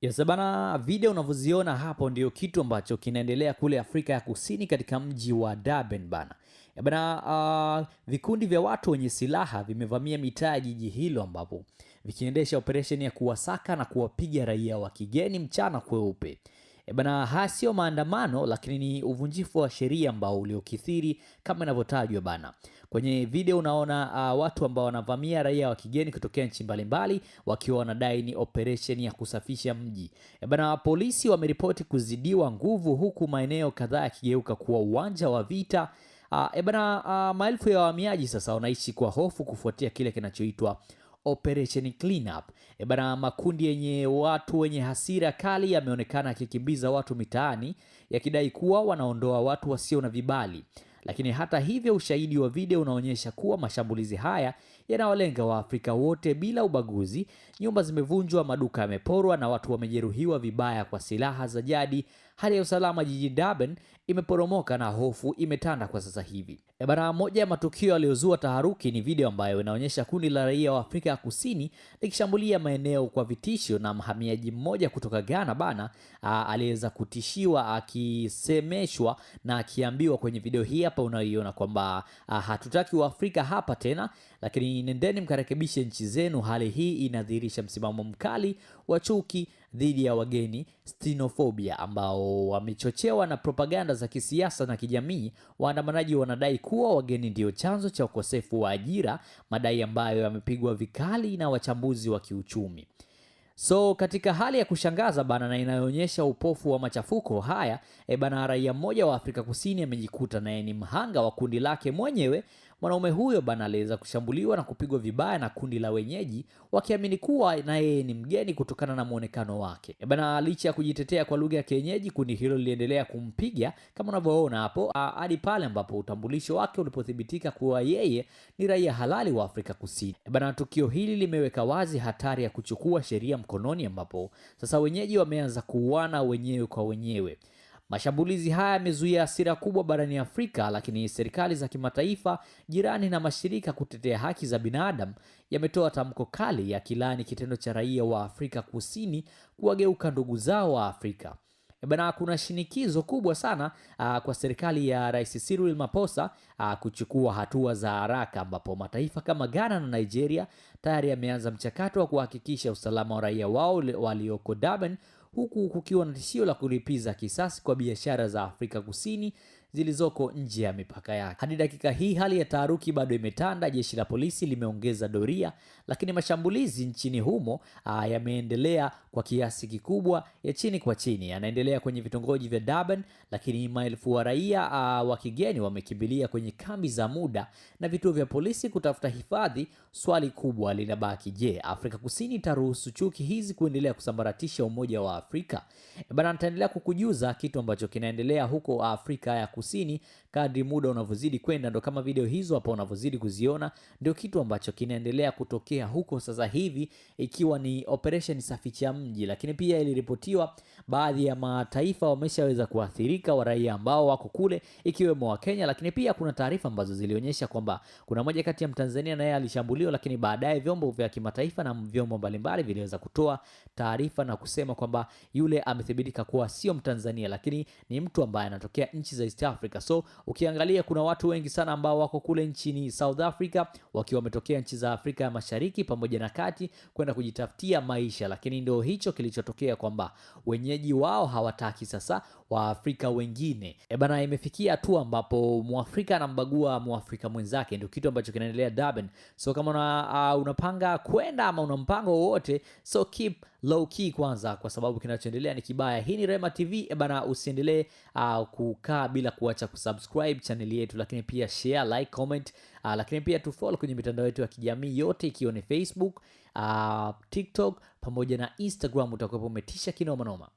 Yes, bana, video unavyoziona hapo ndio kitu ambacho kinaendelea kule Afrika ya Kusini katika mji wa Durban bana. Vikundi vya watu wenye silaha vimevamia mitaa ya jiji hilo ambapo vikiendesha operesheni ya kuwasaka na kuwapiga raia wa kigeni mchana kweupe. Haya sio maandamano lakini ni uvunjifu wa sheria ambao uliokithiri kama inavyotajwa bana. Kwenye video unaona watu ambao wanavamia raia wa kigeni kutokea nchi mbalimbali wakiwa wanadai ni operation ya kusafisha mji. Polisi wameripoti kuzidiwa nguvu huku maeneo kadhaa yakigeuka kuwa uwanja wa vita. Maelfu ya wahamiaji sasa wanaishi kwa hofu kufuatia kile kinachoitwa Operation Cleanup. Makundi yenye watu wenye hasira kali yameonekana yakikimbiza watu mitaani yakidai kuwa wanaondoa watu wasio na vibali. Lakini hata hivyo, ushahidi wa video unaonyesha kuwa mashambulizi haya yanawalenga Waafrika wote bila ubaguzi. Nyumba zimevunjwa, maduka yameporwa na watu wamejeruhiwa vibaya kwa silaha za jadi. Hali ya usalama jijini Durban imeporomoka na hofu imetanda kwa sasa hivi. Moja ya matukio yaliyozua taharuki ni video ambayo inaonyesha kundi la raia wa Afrika ya Kusini likishambulia maeneo kwa vitisho, na mhamiaji mmoja kutoka Ghana aliweza kutishiwa akisemeshwa na akiambiwa kwenye video hii hapa unaiona kwamba hatutaki Waafrika hapa tena, lakini nendeni mkarekebishe nchi zenu. Hali hii inadhihirisha msimamo mkali wa chuki dhidi ya wageni, xenophobia, ambao wamechochewa na propaganda za kisiasa na kijamii. Waandamanaji wanadai kuwa wageni ndio chanzo cha ukosefu wa ajira, madai ambayo yamepigwa vikali na wachambuzi wa kiuchumi. So katika hali ya kushangaza bana na inayoonyesha upofu wa machafuko haya, raia mmoja wa Afrika Kusini amejikuta naye ni mhanga wa kundi lake mwenyewe. Mwanaume huyo aliweza kushambuliwa na kupigwa vibaya na kundi la wenyeji wakiamini kuwa na yeye ni mgeni kutokana na muonekano wake. Licha ya kujitetea kwa lugha ya kienyeji, kundi hilo liliendelea kumpiga kama unavyoona hapo hadi pale ambapo utambulisho wake ulipothibitika kuwa yeye ni raia halali wa Afrika Kusini. Tukio hili limeweka wazi hatari ya kuchukua sheria mkononi, ambapo sasa wenyeji wameanza kuuana wenyewe kwa wenyewe. Mashambulizi haya yamezuia hasira kubwa barani Afrika, lakini serikali za kimataifa, jirani na mashirika kutetea haki za binadamu yametoa tamko kali ya kilani kitendo cha raia wa Afrika Kusini kuwageuka ndugu zao wa Afrika. Kuna shinikizo kubwa sana kwa serikali ya Rais Cyril Ramaphosa kuchukua hatua za haraka, ambapo mataifa kama Ghana na Nigeria tayari yameanza mchakato wa kuhakikisha usalama wa raia wao walioko Durban, huku kukiwa na tishio la kulipiza kisasi kwa biashara za Afrika Kusini zilizoko nje ya mipaka yake. Hadi dakika hii hali ya taharuki bado imetanda. Jeshi la polisi limeongeza doria, lakini mashambulizi nchini humo yameendelea kwa kiasi kikubwa ya chini kwa chini. Yanaendelea kwenye vitongoji vya Durban, lakini maelfu wa raia wa kigeni wamekimbilia kwenye kambi za muda na vituo vya polisi kutafuta hifadhi. Swali kubwa linabaki, je, Afrika Kusini itaruhusu chuki hizi kuendelea kusambaratisha umoja wa Afrika? Nitaendelea kukujuza kitu ambacho kinaendelea huko Afrika ya Kusini kadri muda unavyozidi kwenda. Ndo kama video hizo hapo unavyozidi kuziona, ndio kitu ambacho kinaendelea kutokea huko sasa hivi, ikiwa ni operation safisha mji. Lakini pia iliripotiwa baadhi ya mataifa wameshaweza kuathirika, wa raia ambao wako kule ikiwemo wa Kenya. Lakini pia kuna taarifa ambazo zilionyesha kwamba kuna moja kati ya Mtanzania naye alishambuliwa, lakini baadaye vyombo vya kimataifa na vyombo mbalimbali viliweza kutoa taarifa na kusema kwamba yule amethibitika kuwa sio Mtanzania, lakini ni mtu ambaye anatokea nchi za East Africa. So ukiangalia kuna watu wengi sana ambao wako kule nchini South Africa wakiwa wametokea nchi za Afrika ya Mashariki pamoja na Kati kwenda kujitafutia maisha, lakini ndio hicho kilichotokea kwamba wenyeji wao hawataki sasa Waafrika wengine. Imefikia hatua ambapo Mwafrika anambagua Mwafrika mwenzake. Ndio kitu ambacho kinaendelea Durban. So kama unapanga kwenda ama una mpango wowote, so keep low key kwanza, kwa sababu kinachoendelea ni kibaya. Hii ni Rema TV. Usiendelee kukaa bila kuacha kusubscribe channel yetu, lakini pia share, like, comment, lakini pia tufollow kwenye mitandao yetu ya kijamii yote, ikiwa ni Facebook, TikTok pamoja na Instagram. Utakuwa umetisha kinoma noma.